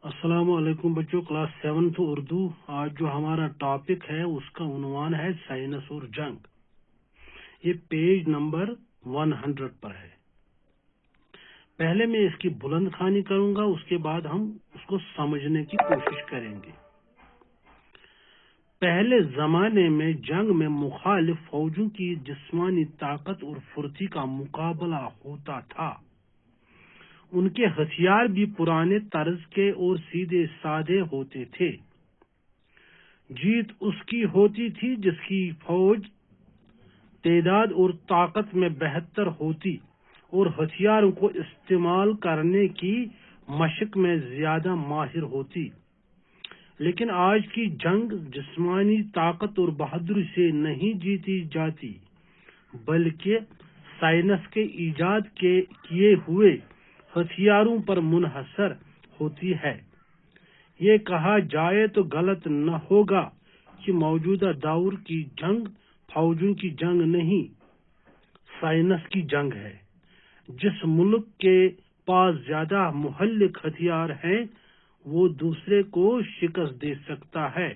अस्सलाम वालेकुम बच्चों, क्लास 7th उर्दू। आज जो हमारा टॉपिक है उसका उन्वान है साइनस और जंग। ये पेज नंबर 100 पर है। पहले मैं इसकी बुलंद खानी करूंगा, उसके बाद हम उसको समझने की कोशिश करेंगे। पहले जमाने में जंग में मुखालिफ फौजों की जिस्मानी ताकत और फुर्ती का मुकाबला होता था। उनके हथियार भी पुराने तर्ज के और सीधे साधे होते थे। जीत उसकी होती थी जिसकी फौज तादाद और ताकत में बेहतर होती और हथियारों को इस्तेमाल करने की मशक में ज्यादा माहिर होती। लेकिन आज की जंग जिस्मानी ताकत और बहादुरी से नहीं जीती जाती, बल्कि साइंस के ईजाद के किए हुए हथियारों पर मुनहसर होती है। ये कहा जाए तो गलत न होगा कि मौजूदा दौर की जंग फौजों की जंग नहीं, साइंस की जंग है। जिस मुल्क के पास ज्यादा मुहल्लिक हथियार हैं, वो दूसरे को शिकस्त दे सकता है।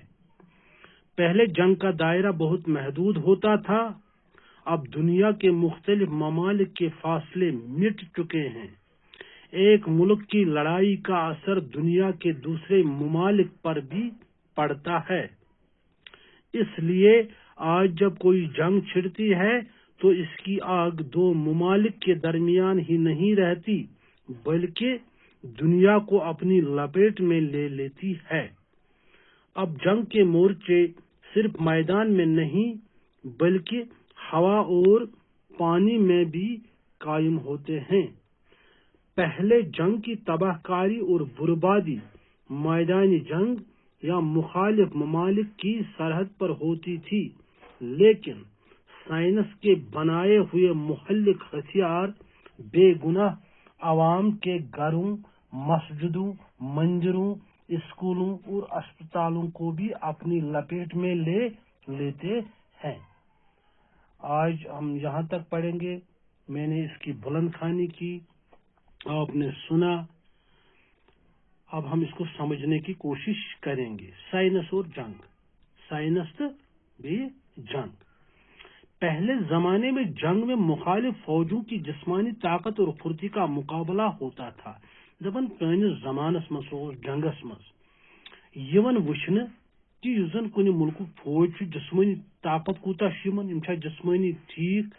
पहले जंग का दायरा बहुत महदूद होता था। अब दुनिया के मुख्तलिफ ममालिक के फासले मिट चुके हैं। एक मुल्क की लड़ाई का असर दुनिया के दूसरे ममालिक पर भी पड़ता है। इसलिए आज जब कोई जंग छिड़ती है तो इसकी आग दो ममालिक के दरमियान ही नहीं रहती, बल्कि दुनिया को अपनी लपेट में ले लेती है। अब जंग के मोर्चे सिर्फ मैदान में नहीं, बल्कि हवा और पानी में भी कायम होते हैं। पहले जंग की तबाहकारी और बर्बादी मैदानी जंग या मुखालिफ ममालिक की सरहद पर होती थी, लेकिन साइंस के बनाए हुए मुहल्लिक हथियार बेगुनाह अवाम के घरों, मस्जिदों, मंदिरों, स्कूलों और अस्पतालों को भी अपनी लपेट में ले लेते हैं। आज हम यहाँ तक पढ़ेंगे। मैंने इसकी बुलंद खानी की, आपने सुना। अब हम इसको समझने की कोशिश करेंगे। साइंस और जंग, साइंस भी जंग। पहले जमाने में जंग में मुखालिफ फौजों की जिस्मानी ताकत और फुर्ती का मुकाबला होता था। दपन पहनिस जमानस मस जंगस मस यवन वुचन कि युस जन कुनि मुल्क फौज जिस्मानी ताकत कूता जिस्मानी ठीक,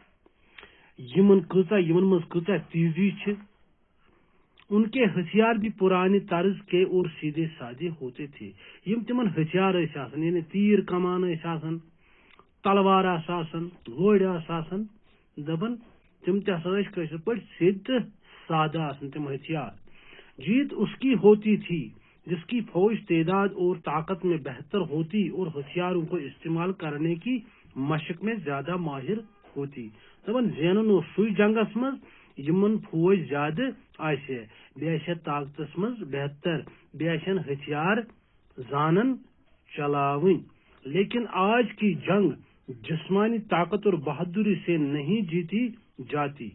यमन मज कूता तेजी छ। उनके हथियार भी पुराने तर्ज के और सीधे साधे होते थे। यम तिमन हथियार यानी तीर कमान तलवार लोड़ दबन तिम तशर पे सीध सादा तिम हथियार। जीत उसकी होती थी जिसकी फौज तादाद और ताकत में बेहतर होती और हथियारों को इस्तेमाल करने की मशक में ज्यादा माहिर होती। दपन जेनन सुई जंगस मज यमन फौज ज्यादा आसे, बेह ताकतस मज बेहतर, बेह हथियार जानन चलावन। लेकिन आज की जंग जिस्मानी ताकत और बहादुरी से नहीं जीती जाती,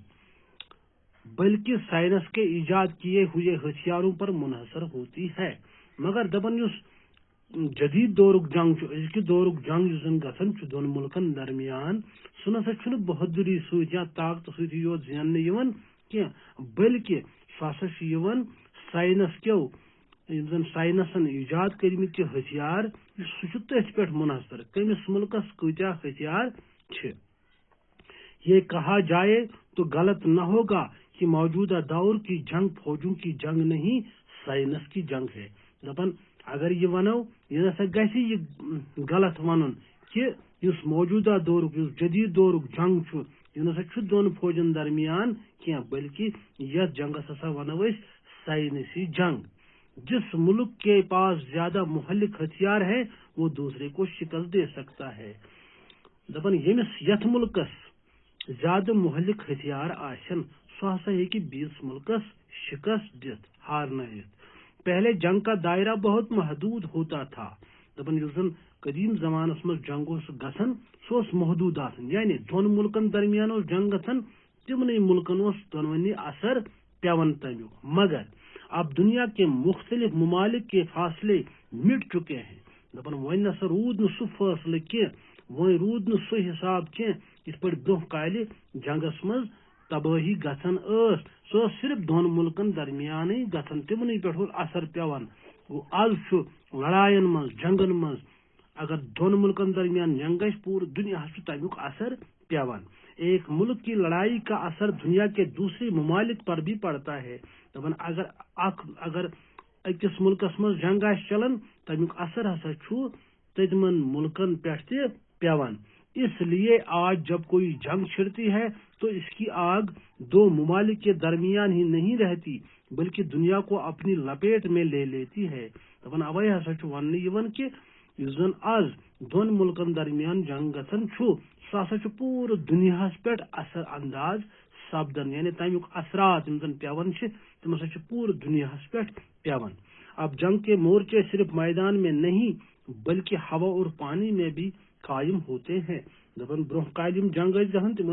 बल्कि साइंस के ईजाद किए हुए हथियारों पर मुनहसर होती है। मगर दबन युस जदीद दौरुक जंग अजक दौरुक जंग जन गसन दोन मुल्कन दरमियान सह नसा बहादुरी सत या ताकत सत योत जेन कह, बल्कि सह साइंस क्यों साइंसन ईजाद करमित हथियार सह तथ पे मुनहसर कमिस मुल्कस कत्या हथियार छ। ये कहा जाए तो गलत न होगा कि मौजूदा दौर की जंग फौजों की जंग नहीं, साइंस की जंग है। दपन अगर ये वनो ये नसा गि गलत वन कि इस मौजूदा दौर जदीद दौरुक जंग यह नसा दोन फौजन दरमियान क्या, बल्कि यह जंगस हसा वनो साइंसी जंग। जिस मुल्क के पास ज्यादा मुहल्लिक हथियार है वो दूसरे को शिकस्त दे सकता है। दपन यमिस यथ मुल्कस ज्यादा मुहल्लिक हथियार आसन सह हसा हेकि बीस मुल्कस शिकस्त दित हारनयित। पहले जंग का दायरा बहुत महदूद होता था। दपन युस जन कदीम जमानस मज जंग गसन सह महदूद आसन, यानी दोन मुल्कन दरमियान जंग गसन, तिमन मुल्कन दोनवनी असर पेवन तमिक। मगर اب دنیا کے مختلف ممالک کے فاصلے مٹ چکے ہیں دپان ون نسا رود نہ سہ فاصلہ کی ون رود نہ سہ حساب کی اس پہ برہ کالہ جنگس مز تباہی گھن سہ صرف دون ملکن درمیان گھن تمن پہ اثر پیوان گو آز لڑائن مز جنگن مز اگر دون ملکن درمیان جنگ گھس پور دنیا تمیک اثر پیوان ایک ملک کی لڑائی کا اثر دنیا کے دوسرے ممالک پر بھی پڑتا ہے دپان اگر اکس ملکس مز جنگ چلان تمیک اثر ہسا تمن ملکن پہ پیوان اس لیے آج جب کوئی جنگ چھڑتی ہے تو اس کی آگ دو ممالک کے درمیان ہی نہیں رہتی بلکہ دنیا کو اپنی لپیٹ میں لے لیتی ہے دپان اوے ہسا ون کہ اس زن آز دون ملکن درمیان جنگ گھن سہ ہسا پور دنیا پہ اثر انداز سپدان یعنی تمیک اثرات یم زن پیوان تم ہسا پور دنیا پہ پیوان اب جنگ کے مورچے صرف میدان میں نہیں بلکہ ہوا اور پانی میں بھی قائم ہوتے ہیں دپان برہ کال جنگ گھن تم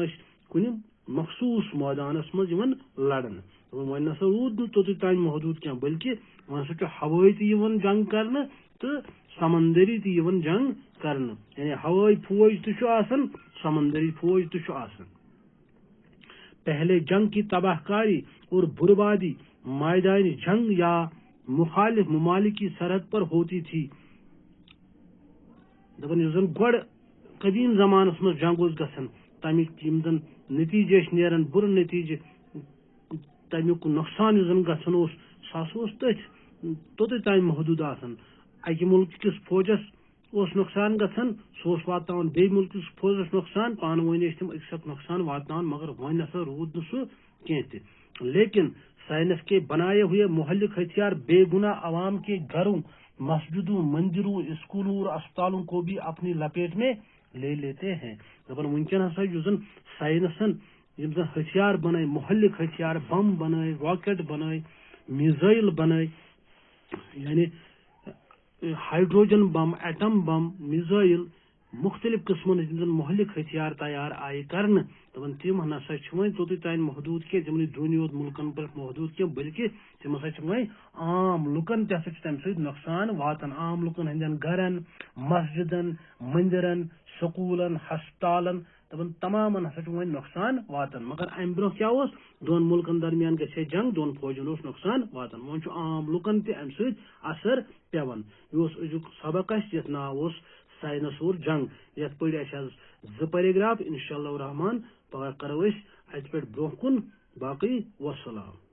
کن مخصوص میدانس مز لڑن ون نسا رود توت تان محدود کی بلکہ ون ہسا ہوٲئی تہ جنگ کرنے تو سمندری تہ جنگ کرنے یعنی ہوٲئی فوج تہ سمندری فوج تہ پہلے جنگ کی تباہ کاری اور بربادی میدان جنگ یا مخالف ممالک کی سرحد پر ہوتی تھی دپان زن گۄڈٕ قدیم زمانس مز جنگ گھن تمیک زن نتیجے نیران بر نتیجہ تمیک نقصان زن گھن سہ توت تام محدود آسان اکہ ملک کس فوجس نقصان گھن سہ واتن بی ملک کس فوجس نقصان پانہ ؤنی تم اکس نقصان واتن مگر ون نسا رود نہ سہ لیکن سائنس کے بنائے ہوئے مہلک ہتھیار بے گناہ عوام کے گھروں مسجدوں مندروں اسکولوں اور اسپتالوں کو بھی اپنی لپیٹ میں لے لیتے ہیں دپان ونکن ہسا زن سائنسن یم زن ہتھیار بنائے مہلک ہتھیار بم بنائے راکٹ بنائے میزائل بنائے یعنی ہائیڈروجن بم ایٹم بم میزائل مختلف قسمن ہند مہلک ہتھیار تیار آئے کرنے دپان تم نسا توت تان محدود کی تم دونی یوت ملکن پہ محدود کی بلکہ تم ہسا عام لکن تہ تم ست نقصان واتان عام لکن ہندین گھرن مسجدن مندرن سکولن ہسپتالن دپان تمام ہسا نقصان واتان مگر ام برہ کیا دون ملکن درمیان گھے جنگ دون فوجن نقصان واتان ون عام لکن تہ ام ست اثر پیوان یہ ازیک سبق یت ناو سائنس اور جنگ یت پڑ زٕ پیراگراف انشاء اللہ الرحمان پگہ کرو ات پہ برہ کن باقی وسلام.